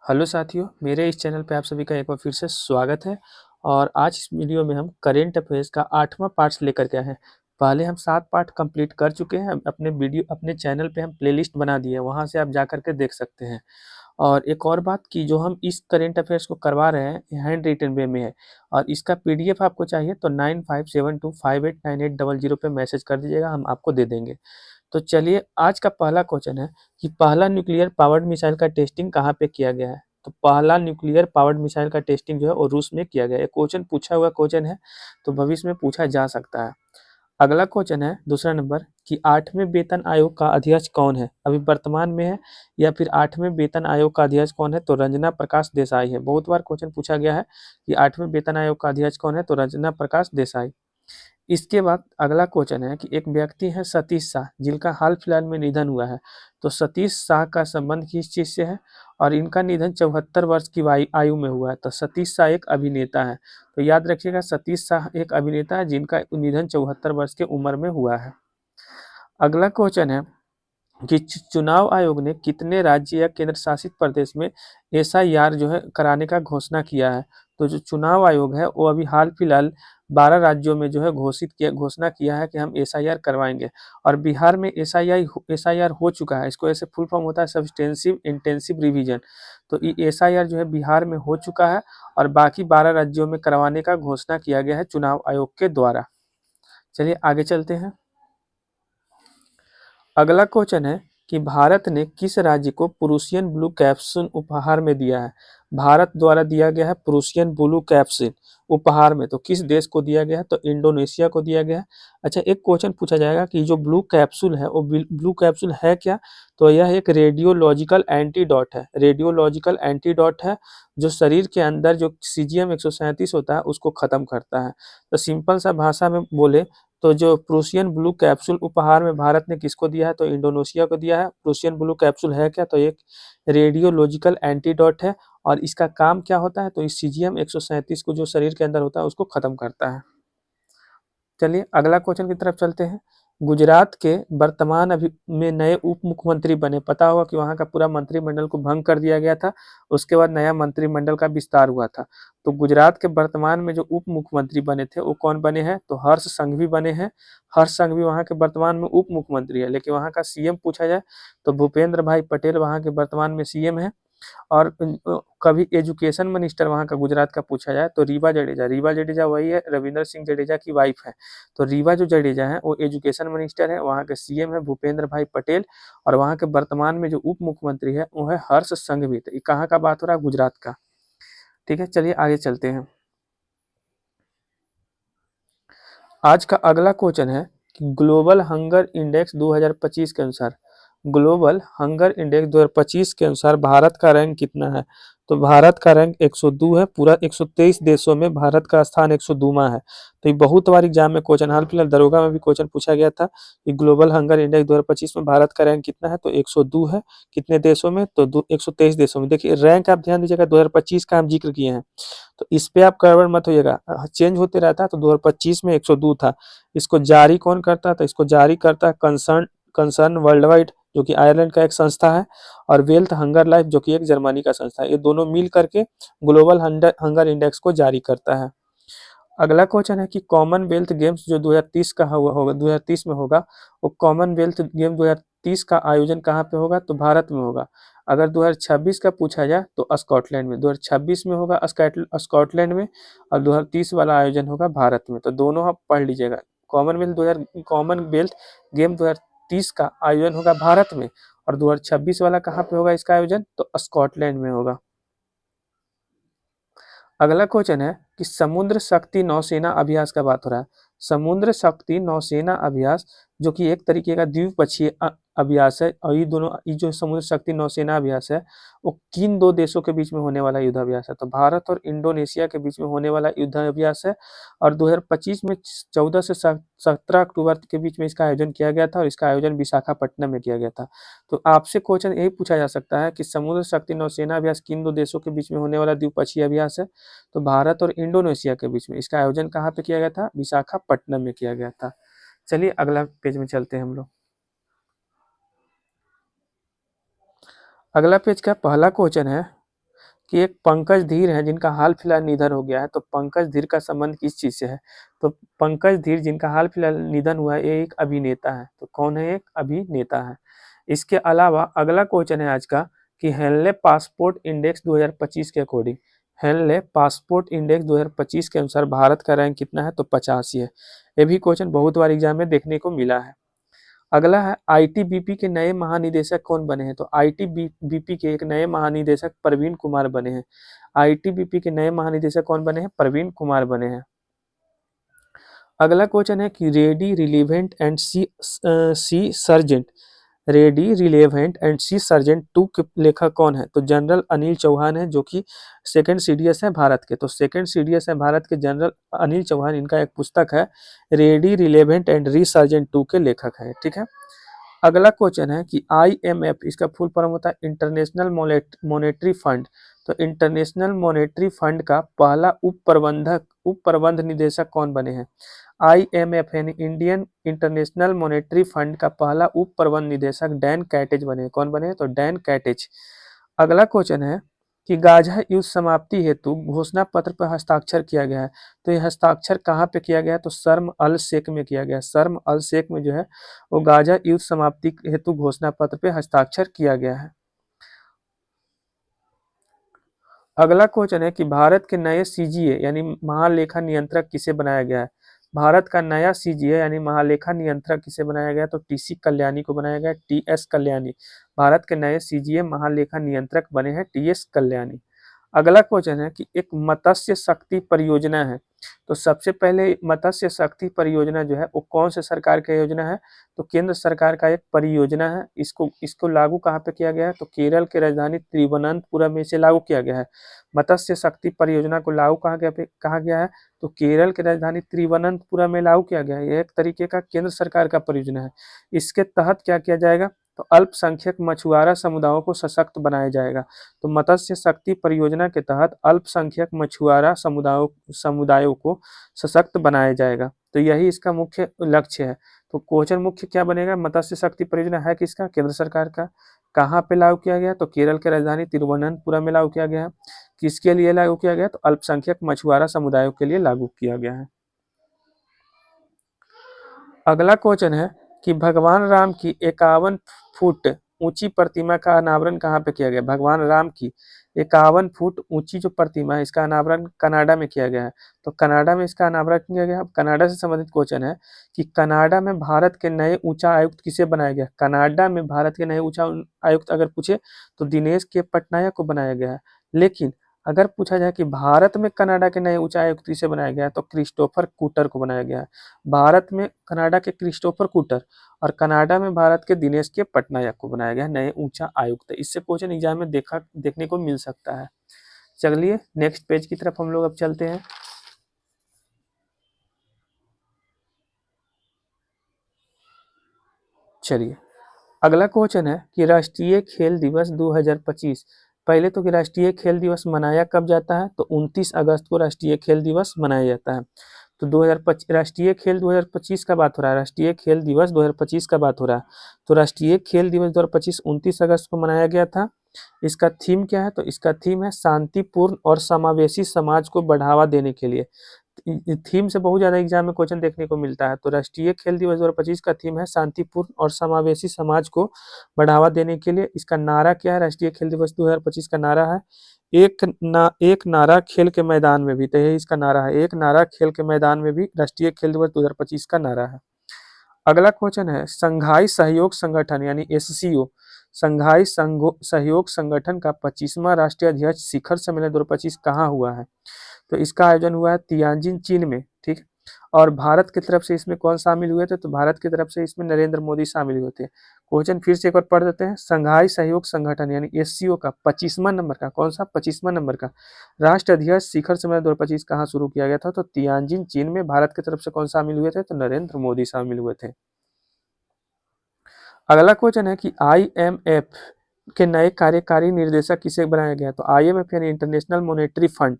Hello साथियों, मेरे इस चैनल पे आप सभी का एक बार फिर से स्वागत है। और आज इस वीडियो में हम करेंट अफेयर्स का 8वां पार्ट्स लेकर के आए हैं। पहले हम 7 पार्ट कंप्लीट कर चुके हैं। अपने चैनल पे हम प्लेलिस्ट बना दिए हैं, वहाँ से आप जा कर के देख सकते हैं। और एक और बात कि जो हम इस करेंट अफेयर्स को करवा रहे हैं, ये हैंड रिटन वे में है और इसका पीडीएफ आपको चाहिए तो 9572589800 पे मैसेज कर दीजिएगा, हम आपको दे देंगे। तो चलिए, आज का पहला क्वेश्चन है कि पहला न्यूक्लियर पावर्ड मिसाइल का टेस्टिंग कहाँ पे किया गया है। तो पहला न्यूक्लियर पावर्ड मिसाइल का टेस्टिंग जो है वो रूस में किया गया है। क्वेश्चन पूछा हुआ क्वेश्चन है, तो भविष्य में पूछा जा सकता है। अगला क्वेश्चन है दूसरा नंबर कि 8वें वेतन आयोग का अध्यक्ष कौन है, अभी वर्तमान में है या फिर 8वें वेतन आयोग का अध्यक्ष कौन है। तो रंजना प्रकाश देसाई है। बहुत बार क्वेश्चन पूछा गया है कि 8वें वेतन आयोग का अध्यक्ष कौन है, तो रंजना प्रकाश देसाई। इसके बाद अगला क्वेश्चन है कि एक व्यक्ति है सतीश शाह, जिनका हाल फिलहाल में निधन हुआ है। तो सतीश शाह का संबंध किस चीज से है और इनका निधन 74 वर्ष की आयु में हुआ है। तो सतीश शाह एक अभिनेता है। तो याद रखिएगा, सतीश शाह एक अभिनेता है जिनका निधन 74 वर्ष की उम्र में हुआ है। अगला क्वेश्चन है कि चुनाव आयोग ने कितने राज्य या केंद्र शासित प्रदेश में एसआईआर जो है कराने का घोषणा किया है। तो जो चुनाव आयोग है वो अभी हाल फिलहाल 12 राज्यों में जो है घोषणा किया है कि हम एसआईआर करवाएंगे। और बिहार में एसआईआर हो चुका है। इसको ऐसे फुल फॉर्म होता है सब्सटेंसिव इंटेंसिव रिवीजन। तो ये एसआईआर जो है बिहार में हो चुका है और बाकी 12 राज्यों में करवाने का घोषणा किया गया है चुनाव आयोग के द्वारा। चलिए आगे चलते हैं। अगला क्वेश्चन है कि भारत ने किस राज्य को प्रूशियन ब्लू कैप्सूल उपहार में दिया है। भारत द्वारा दिया गया है प्रूशियन ब्लू कैप्सूल उपहार में। तो किस देश को दिया गया है, तो इंडोनेशिया को दिया गया है। अच्छा, एक क्वेश्चन पूछा जाएगा कि जो ब्लू कैप्सूल है वो ब्लू कैप्सूल है क्या। तो यह एक रेडियोलॉजिकल एंटीडोट है। रेडियोलॉजिकल एंटीडोट है जो शरीर के अंदर जो सीजियम 137 होता है उसको खत्म करता है। तो सिंपल सा भाषा में बोले तो जो प्रूशियन ब्लू कैप्सूल उपहार में भारत ने किसको दिया है, तो इंडोनेशिया को दिया है। प्रूशियन ब्लू कैप्सूल है क्या, तो एक रेडियोलॉजिकल एंटीडोट है और इसका काम क्या होता है, तो इस सीजियम 137 को जो शरीर के अंदर होता है उसको खत्म करता है। चलिए अगला क्वेश्चन की तरफ चलते हैं। गुजरात के वर्तमान अभी में नए उप मुख्यमंत्री बने। पता होगा कि वहां का पूरा मंत्रिमंडल को भंग कर दिया गया था, उसके बाद नया मंत्रिमंडल का विस्तार हुआ था। तो गुजरात के वर्तमान में जो उप मुख्यमंत्री बने थे वो कौन बने हैं, तो हर्ष संघवी बने हैं। हर्ष संघवी वहां के वर्तमान में उप मुख्यमंत्री है, लेकिन वहां का सीएम पूछा जाए तो भूपेंद्र भाई पटेल वहां के वर्तमान में सीएम है। और कभी एजुकेशन मिनिस्टर वहाँ का गुजरात का पूछा जाए तो रीवा जडेजा। रीवा जडेजा वही है, रविंद्र सिंह जडेजा की वाइफ है। तो रीवा जो जडेजा है वो एजुकेशन मिनिस्टर है, वहाँ के सीएम है भूपेंद्र भाई पटेल। और वहाँ के वर्तमान में जो उप मुख्यमंत्री है वो है हर्ष संघवी। तो ये कहाँ का बात हो रहा है, गुजरात का। ठीक है, चलिए आगे चलते हैं। आज का अगला क्वेश्चन है कि ग्लोबल हंगर इंडेक्स 2025 के अनुसार, ग्लोबल हंगर इंडेक्स 2025 के अनुसार भारत का रैंक कितना है। तो भारत का रैंक 102 है। पूरा 123 देशों में भारत का स्थान 102वां है। तो ये बहुत बार एग्जाम में क्वेश्चन, हाल फिलहाल दरोगा में भी क्वेश्चन पूछा गया था कि ग्लोबल हंगर इंडेक्स 2025 में भारत का रैंक कितना है, तो 102 है। कितने देशों में, तो 123 देशों में। देखिए रैंक आप ध्यान दीजिएगा, 2025 का हम जिक्र किए हैं, तो इस पे आप गड़बड़ मत होइएगा, चेंज होते रहता है। तो 2025 में 102 था। इसको जारी कौन करता है, तो इसको जारी करता है कंसर्न कंसर्न वर्ल्ड वाइड, जो कि आयरलैंड का एक संस्था है। और वेल्थ हंगर लाइफ, जो कि एक जर्मनी का संस्था है। ये दोनों मिल करके ग्लोबल हंगर इंडेक्स को जारी करता है। अगला क्वेश्चन है कि कॉमनवेल्थ गेम्स जो 2030 का हुआ होगा, 2030 में होगा, वो कॉमनवेल्थ गेम 2030 का आयोजन कहाँ पे होगा, तो भारत में होगा। अगर 2026 का पूछा जाए तो स्कॉटलैंड में। 2026 में होगा स्कॉटलैंड में और 2030 वाला आयोजन होगा भारत में। तो दोनों आप पढ़ लीजिएगा। कॉमनवेल्थ गेम 2030 का आयोजन होगा भारत में और 2026 वाला कहाँ पे होगा इसका आयोजन, तो स्कॉटलैंड में होगा। अगला क्वेश्चन है कि समुद्र शक्ति नौसेना अभ्यास का बात हो रहा है। समुद्र शक्ति नौसेना अभ्यास जो कि एक तरीके का द्विपक्षीय अभ्यास है। और ये जो समुद्र शक्ति नौसेना अभ्यास है वो किन दो देशों के बीच में होने वाला युद्धाभ्यास है, तो भारत और इंडोनेशिया के बीच में होने वाला युद्धाभ्यास है। और 2025 में 14 से 17 अक्टूबर के बीच में इसका आयोजन किया गया था और इसका आयोजन विशाखापट्टनम में किया गया था। तो आपसे क्वेश्चन यही पूछा जा सकता है कि समुद्र शक्ति नौसेना अभ्यास किन दो देशों के बीच में होने वाला द्विपक्षीय अभ्यास है, तो भारत और इंडोनेशिया के बीच में। इसका आयोजन कहाँ पे किया गया था, विशाखापट्टनम में किया गया था। चलिए अगला पेज में चलते हैं हम लोग। अगला पेज का पहला क्वेश्चन है कि एक पंकज धीर है जिनका हाल फिलहाल निधन हो गया है, तो पंकज धीर का संबंध किस चीज से है? तो पंकज धीर जिनका हाल फिलहाल निधन हुआ है, ये एक अभिनेता है। तो कौन है? एक अभिनेता है। इसके अलावा अगला क्वेश्चन है आज का कि हेनले पासपोर्ट इंडेक्स 2025 के अकॉर्डिंग, हेनले पासपोर्ट इंडेक्स 2025 के अनुसार भारत का रैंक कितना है? तो 85 है। ये भी क्वेश्चन बहुत बार एग्जाम में देखने को मिला है। अगला है आईटीबीपी के नए महानिदेशक कौन बने हैं? तो आईटीबीपी के एक नए महानिदेशक प्रवीण कुमार बने हैं। आईटीबीपी के नए महानिदेशक कौन बने हैं? प्रवीण कुमार बने हैं। अगला क्वेश्चन है कि रेडी रिलीवेंट एंड सी सर्जेंट, रेडी रिलेवेंट एंड सी सर्जेंट 2 के लेखक कौन है? तो जनरल अनिल चौहान है, जो कि सेकंड सीडीएस है भारत के। तो सेकंड सीडीएस है भारत के जनरल अनिल चौहान, इनका एक पुस्तक है ready relevant and re sergeant 2 के लेखक है। ठीक है। अगला क्वेश्चन है कि आईएमएफ, इसका फुल फॉर्म होता है इंटरनेशनल मॉनेटरी फंड। तो इंटरनेशनल मॉनेटरी फंड का पहला उप प्रबंध निदेशक कौन बने हैं? आईएमएफ यानी इंडियन इंटरनेशनल मॉनेटरी फंड का पहला उप प्रबंध निदेशक डैन कैटेज बने। कौन बने? तो डैन कैटेज। अगला क्वेश्चन है कि गाजा युद्ध समाप्ति हेतु घोषणा पत्र पर हस्ताक्षर किया गया है। तो ये हस्ताक्षर कहाँ पे किया गया है? तो शर्म अल शेख में किया गया है। शर्म अल शेख में जो है वो गाजा युद्ध समाप्ति हेतु घोषणा पत्र पे हस्ताक्षर किया गया है। अगला क्वेश्चन है कि भारत के नए सीजीए यानी महालेखा नियंत्रक किसे बनाया गया है? भारत का नया सीजीए यानी महालेखा नियंत्रक किसे बनाया गया? तो टीसी कल्याणी को बनाया गया, टीएस कल्याणी। भारत के नए सीजीए महालेखा नियंत्रक बने हैं टीएस कल्याणी। अगला क्वेश्चन है कि एक मत्स्य शक्ति परियोजना है। तो सबसे पहले मत्स्य शक्ति परियोजना जो है वो कौन से सरकार की योजना है? तो केंद्र सरकार का एक परियोजना है। इसको लागू कहाँ पे किया गया है? तो केरल के राजधानी तिरुवनंतपुरम में इसे लागू किया गया है। मत्स्य शक्ति परियोजना को लागू कहा गया है? तो केरल के राजधानी तिरुवनंतपुरम में लागू किया गया है। यह एक तरीके का केंद्र सरकार का परियोजना है। इसके तहत क्या किया जाएगा? तो अल्पसंख्यक मछुआरा समुदायों को सशक्त बनाया जाएगा। तो मत्स्य शक्ति परियोजना के तहत अल्पसंख्यक मछुआरा समुदायों को सशक्त बनाया जाएगा। तो यही इसका मुख्य लक्ष्य है। तो क्वेश्चन मुख्य क्या बनेगा? मत्स्य शक्ति परियोजना है किसका? केंद्र सरकार का। कहाँ पे लागू किया गया? तो केरल के राजधानी तिरुवनंतपुरम में लागू किया गया है। किसके लिए लागू किया गया? तो अल्पसंख्यक मछुआरा समुदायों के लिए लागू किया गया है। अगला क्वेश्चन है कि भगवान राम की 51 फुट ऊंची प्रतिमा का अनावरण कहाँ पे किया गया? भगवान राम की 51 फुट ऊंची जो प्रतिमा है इसका अनावरण कनाडा में किया गया है। तो कनाडा में इसका अनावरण किया गया। अब कनाडा से संबंधित क्वेश्चन है कि कनाडा में भारत के नए उच्च आयुक्त किसे बनाया गया? कनाडा में भारत के नए उच्च आयुक्त अगर पूछे तो दिनेश के पटनायक को बनाया गया है। लेकिन अगर पूछा जाए कि भारत में कनाडा के नए उच्चायुक्त किसे बनाया गया है? तो क्रिस्टोफर कूटर को बनाया गया है। भारत में कनाडा के क्रिस्टोफर कूटर और कनाडा में भारत के दिनेश के पटनायक को बनाया गया नए ऊंचा आयुक्त। इससे क्वेश्चन एग्जाम में देखने को मिल सकता है। चलिए नेक्स्ट पेज की तरफ हम लोग अब चलते हैं। चलिए अगला क्वेश्चन है कि राष्ट्रीय खेल दिवस 2025, पहले तो कि राष्ट्रीय खेल दिवस मनाया कब जाता है? तो 29 अगस्त को राष्ट्रीय खेल दिवस मनाया जाता है। तो 2025 राष्ट्रीय खेल 2025 का बात हो रहा है, राष्ट्रीय खेल दिवस 2025 का बात हो रहा है। तो राष्ट्रीय खेल दिवस 2025 29 अगस्त को मनाया गया था। इसका थीम क्या है? तो इसका थीम है शांतिपूर्ण और समावेशी समाज को बढ़ावा देने के लिए। थीम से बहुत ज्यादा एग्जाम में क्वेश्चन देखने को मिलता है। तो राष्ट्रीय खेल दिवस 2025 का थीम है शांतिपूर्ण और समावेशी समाज को बढ़ावा देने के लिए। इसका नारा क्या है? राष्ट्रीय खेल दिवस 2025 का नारा है एक नारा खेल के मैदान में भी। तो यही इसका नारा है, एक नारा खेल के मैदान में भी राष्ट्रीय खेल दिवस 2025 का नारा है। अगला क्वेश्चन है संघाई सहयोग संगठन यानी एससीओ, संघाई सहयोग संगठन का 25वां राष्ट्रीय अध्यक्ष शिखर सम्मेलन 2025 कहाँ हुआ है? तो इसका आयोजन हुआ है तियानजिन चीन में। ठीक। और भारत की तरफ से इसमें कौन शामिल हुए थे? तो भारत की तरफ से इसमें नरेंद्र मोदी शामिल हुए थे। क्वेश्चन फिर से एक बार पढ़ देते हैं। संघाई सहयोग संगठन यानी एससीओ का 25वां नंबर का, कौन सा 25वां नंबर का राष्ट्रीय अध्यक्ष शिखर सम्मेलन 2025 कहाँ शुरू किया गया था? तो तियानजिन चीन में। भारत की तरफ से कौन शामिल हुए थे? तो नरेंद्र मोदी शामिल हुए थे। अगला क्वेश्चन है कि आईएमएफ के नए कार्यकारी निर्देशक किसे बनाया गया? तो आईएमएफ यानी international monetary fund,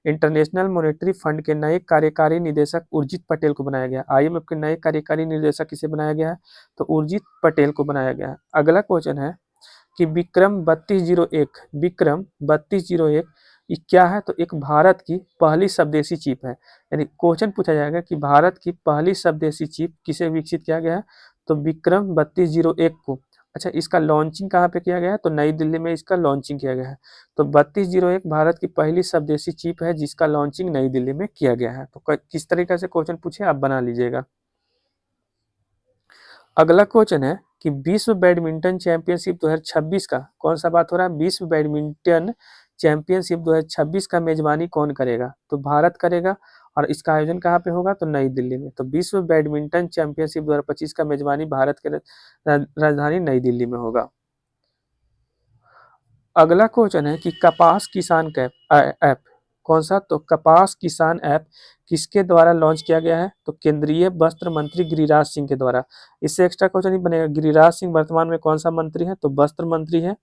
international monetary fund के नए कार्यकारी निदेशक उर्जित पटेल को बनाया गया। आईएमएफ के नए कार्यकारी निर्देशक किसे बनाया गया है? तो उर्जित पटेल को बनाया गया है। अगला क्वेश्चन है कि विक्रम 3201 ये क्या है, तो एक भारत की पहली स्वदेशी चिप है। यानी क्वेश्चन पूछा जाएगा कि भारत की पहली स्वदेशी चिप किसे विकसित किया गया है, तो विक्रम 3201 को। अच्छा, इसका लॉन्चिंग कहाँ पे किया गया है, तो नई दिल्ली में इसका लॉन्चिंग किया गया है। तो 3201 भारत की पहली स्वदेशी चिप है जिसका लॉन्चिंग नई दिल्ली में किया गया है। तो किस तरीके से क्वेश्चन पूछे आप बना लीजिएगा। अगला क्वेश्चन है कि विश्व बैडमिंटन चैंपियनशिप 2026 का कौन सा बात हो रहा है, विश्व बैडमिंटन चैंपियनशिप 2026 का मेजबानी कौन करेगा, तो भारत करेगा। और इसका आयोजन कहाँ पे होगा, तो नई दिल्ली में। तो विश्व बैडमिंटन चैंपियनशिप 2025 का मेजबानी भारत के राजधानी नई दिल्ली में होगा। अगला क्वेश्चन है कि कपास किसान ऐप कौन सा, तो कपास किसान ऐप किसके द्वारा लॉन्च किया गया है, तो केंद्रीय वस्त्र मंत्री गिरिराज सिंह के द्वारा। इससे एक्स्ट्रा क्वेश्चन नहीं बनेगा। गिरिराज सिंह वर्तमान में कौन सा मंत्री है, तो वस्त्र मंत्री है,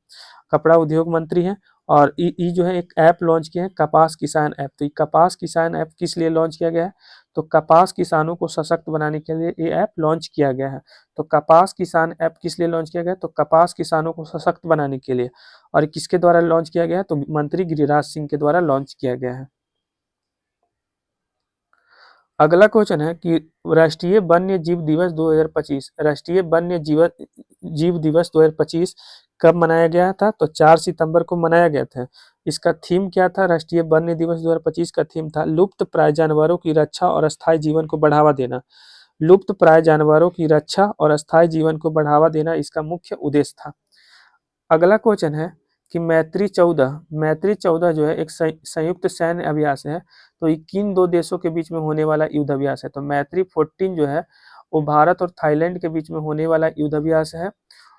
कपड़ा उद्योग मंत्री है। और ये जो है एक ऐप लॉन्च किया है कपास किसान ऐप। तो ये कपास किसान ऐप किस लिए लॉन्च किया गया है, तो कपास किसानों को सशक्त बनाने के लिए ये ऐप लॉन्च किया गया है। तो कपास किसान ऐप किस लिए लॉन्च किया गया है, तो कपास किसानों को सशक्त बनाने के लिए। और किसके द्वारा लॉन्च किया गया है, तो मंत्री गिरिराज सिंह के द्वारा लॉन्च किया गया है। अगला क्वेश्चन है कि राष्ट्रीय वन्य जीव दिवस 2025 राष्ट्रीय वन्य जीव दिवस 2025 कब मनाया गया था, तो 4 सितंबर को मनाया गया था। इसका थीम क्या था, राष्ट्रीय वन्य दिवस 2025 का थीम था लुप्त प्राय जानवरों की रक्षा और अस्थायी जीवन को बढ़ावा देना। लुप्त प्राय जानवरों की रक्षा और अस्थायी जीवन को बढ़ावा देना इसका मुख्य उद्देश्य था। अगला क्वेश्चन है कि मैत्री 14 जो है एक संयुक्त सैन्य अभ्यास है। तो ये किन दो देशों के बीच में होने वाला युद्ध अभ्यास है, तो मैत्री 14 जो है वो भारत और थाईलैंड के बीच में होने वाला युद्ध अभ्यास है।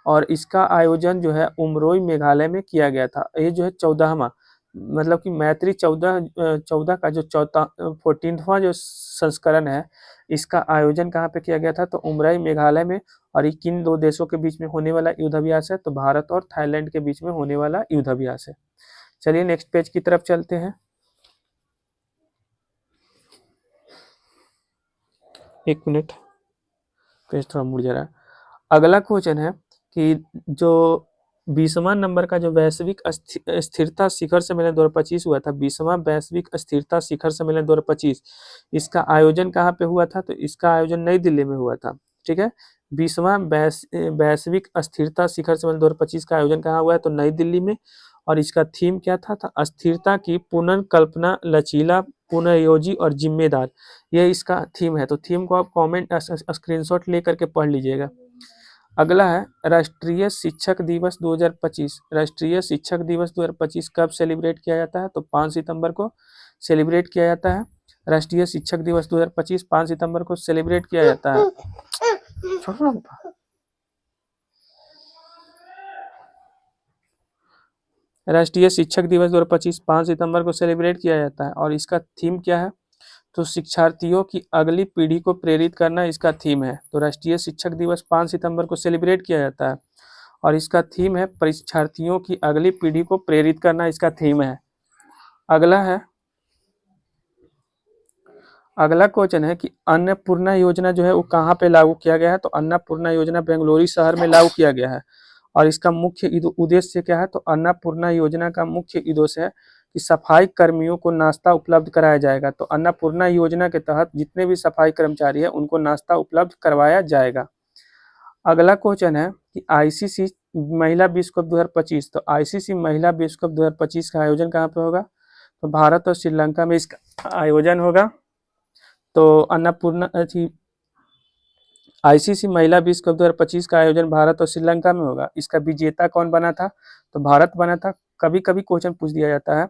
और इसका आयोजन जो है उमरोई मेघालय में किया गया था। ये जो है 14वां, मतलब कि मैत्री 14 का जो 14वां जो संस्करण है, इसका आयोजन कहाँ पे किया गया था, तो उमरोई मेघालय में। और ये किन दो देशों के बीच में होने वाला युद्ध अभ्यास है, तो भारत और थाईलैंड के बीच में होने वाला युद्ध अभ्यास है। चलिए नेक्स्ट पेज की तरफ चलते हैं। एक मिनट, पेज थोड़ा मुड़ जा रहा है। अगला क्वेश्चन है कि जो 20वां नंबर का जो वैश्विक स्थिरता शिखर सम्मेलन 2025 हुआ था, 20वां वैश्विक स्थिरता शिखर सम्मेलन 2025, इसका आयोजन कहाँ पे हुआ था, तो इसका आयोजन नई दिल्ली में हुआ था। ठीक है, 20वां वैश्विक स्थिरता शिखर सम्मेलन 2025 का आयोजन कहाँ हुआ है, तो नई दिल्ली में। और इसका थीम क्या था, अस्थिरता की पुनर्कल्पना, लचीला, पुनर्योजी और जिम्मेदार। ये इसका थीम है। तो थीम को आप कमेंट स्क्रीनशॉट लेकर के पढ़ लीजिएगा। अगला है राष्ट्रीय शिक्षक दिवस 2025 राष्ट्रीय शिक्षक दिवस 2025 कब सेलिब्रेट किया जाता है, तो 5 सितंबर को सेलिब्रेट किया जाता है। राष्ट्रीय शिक्षक दिवस 2025 5 सितंबर को सेलिब्रेट किया जाता है। राष्ट्रीय शिक्षक दिवस 2025 5 सितंबर को सेलिब्रेट किया जाता है। और इसका थीम क्या है, तो शिक्षार्थियों की अगली पीढ़ी को प्रेरित करना इसका थीम है। तो राष्ट्रीय शिक्षक दिवस 5 सितंबर को सेलिब्रेट किया जाता है और इसका थीम है परीक्षार्थियों की अगली पीढ़ी को प्रेरित करना, इसका थीम है। अगला क्वेश्चन है कि अन्नपूर्णा योजना जो है वो कहाँ पे लागू किया गया है, तो अन्नपूर्णा योजना बेंगलुरु शहर में लागू किया गया है। और इसका मुख्य उद्देश्य क्या है, तो अन्नपूर्णा योजना का मुख्य उद्देश्य है कि सफाई कर्मियों को नाश्ता उपलब्ध कराया जाएगा। तो अन्नपूर्णा योजना के तहत जितने भी सफाई कर्मचारी है उनको नाश्ता उपलब्ध करवाया जाएगा। अगला क्वेश्चन है कि आईसीसी महिला विश्व कप 2025, तो आईसीसी महिला विश्व कप 2025 का आयोजन कहाँ पे होगा, तो भारत और श्रीलंका में इसका आयोजन होगा। तो अन्नपूर्णा आईसीसी महिला विश्व कप 2025 का आयोजन भारत और श्रीलंका में होगा। इसका विजेता कौन बना था, तो भारत बना था। कभी कभी क्वेश्चन पूछ दिया जाता है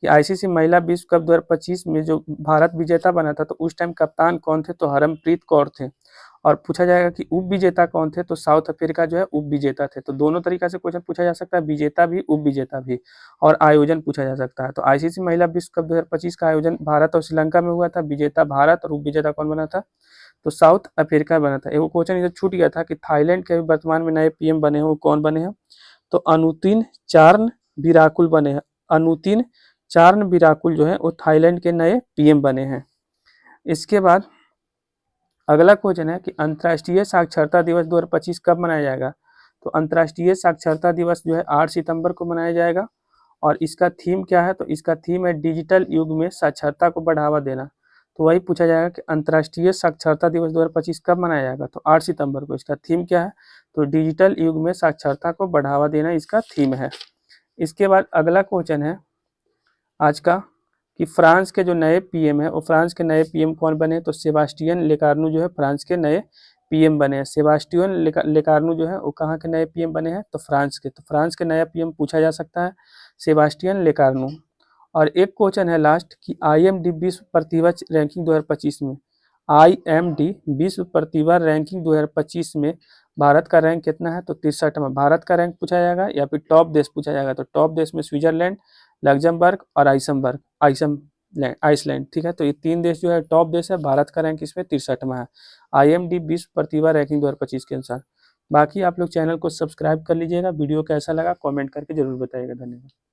कि आईसीसी महिला विश्व कप 2025 में जो भारत विजेता बना था, तो उस टाइम कप्तान कौन थे, तो हरमनप्रीत कौर थे। और पूछा जाएगा कि उप विजेता कौन थे, तो साउथ अफ्रीका जो है उप विजेता थे। तो दोनों तरीका से क्वेश्चन पूछा जा सकता है, विजेता भी उप विजेता भी, और आयोजन पूछा जा सकता है। तो आईसीसी महिला विश्व कप 2025 का आयोजन भारत और श्रीलंका में हुआ था। विजेता भारत और उप विजेता कौन बना था, तो साउथ अफ्रीका बना था। एगो क्वेश्चन इधर छूट गया था कि थाईलैंड के वर्तमान में नए पीएम बने हैं वो कौन बने हैं, तो अनुतिन चार्न विराकुल बने हैं। अनुतिन चार्न विराकुल जो है वो थाईलैंड के नए पीएम बने हैं। इसके बाद अगला क्वेश्चन है कि अंतर्राष्ट्रीय साक्षरता दिवस 2025 कब मनाया जाएगा, तो अंतर्राष्ट्रीय साक्षरता दिवस जो है 8 सितंबर को मनाया जाएगा। और इसका थीम क्या है, तो इसका थीम है डिजिटल युग में साक्षरता को बढ़ावा देना। तो वही पूछा जाएगा कि अंतर्राष्ट्रीय साक्षरता दिवस 2025 कब मनाया जाएगा, तो 8 सितंबर को। इसका थीम क्या है, तो डिजिटल युग में साक्षरता को बढ़ावा देना इसका थीम है। इसके बाद अगला क्वेश्चन है आज का कि फ्रांस के जो नए पीएम है, वो फ्रांस के नए पीएम कौन बने, तो सेबास्टियन लेकार्नू जो है फ्रांस के नए पीएम बने हैं। सेबास्टियन लेकार्नू जो है वो कहाँ के नए पीएम बने हैं, तो फ्रांस के। तो फ्रांस के नया पीएम पूछा जा सकता है सेबास्टियन लेकार्नू। और एक क्वेश्चन है लास्ट कि आईएमडी विश्व प्रतिभा रैंकिंग 2025 में, आईएमडी विश्व प्रतिभा रैंकिंग 2025 में भारत का रैंक कितना है, तो 63वां भारत का रैंक पूछा जाएगा या फिर टॉप देश पूछा जाएगा। तो टॉप देश में स्विट्जरलैंड, लग्जमबर्ग और आइसलैंड, ठीक है। तो ये 3 देश जो है टॉप देश है, भारत का रैंक इसमें 63वां है आईएमडी विश्व प्रतिभा रैंकिंग 2025 के अनुसार। बाकी आप लोग चैनल को सब्सक्राइब कर लीजिएगा। वीडियो कैसा लगा कमेंट करके जरूर बताइएगा। धन्यवाद।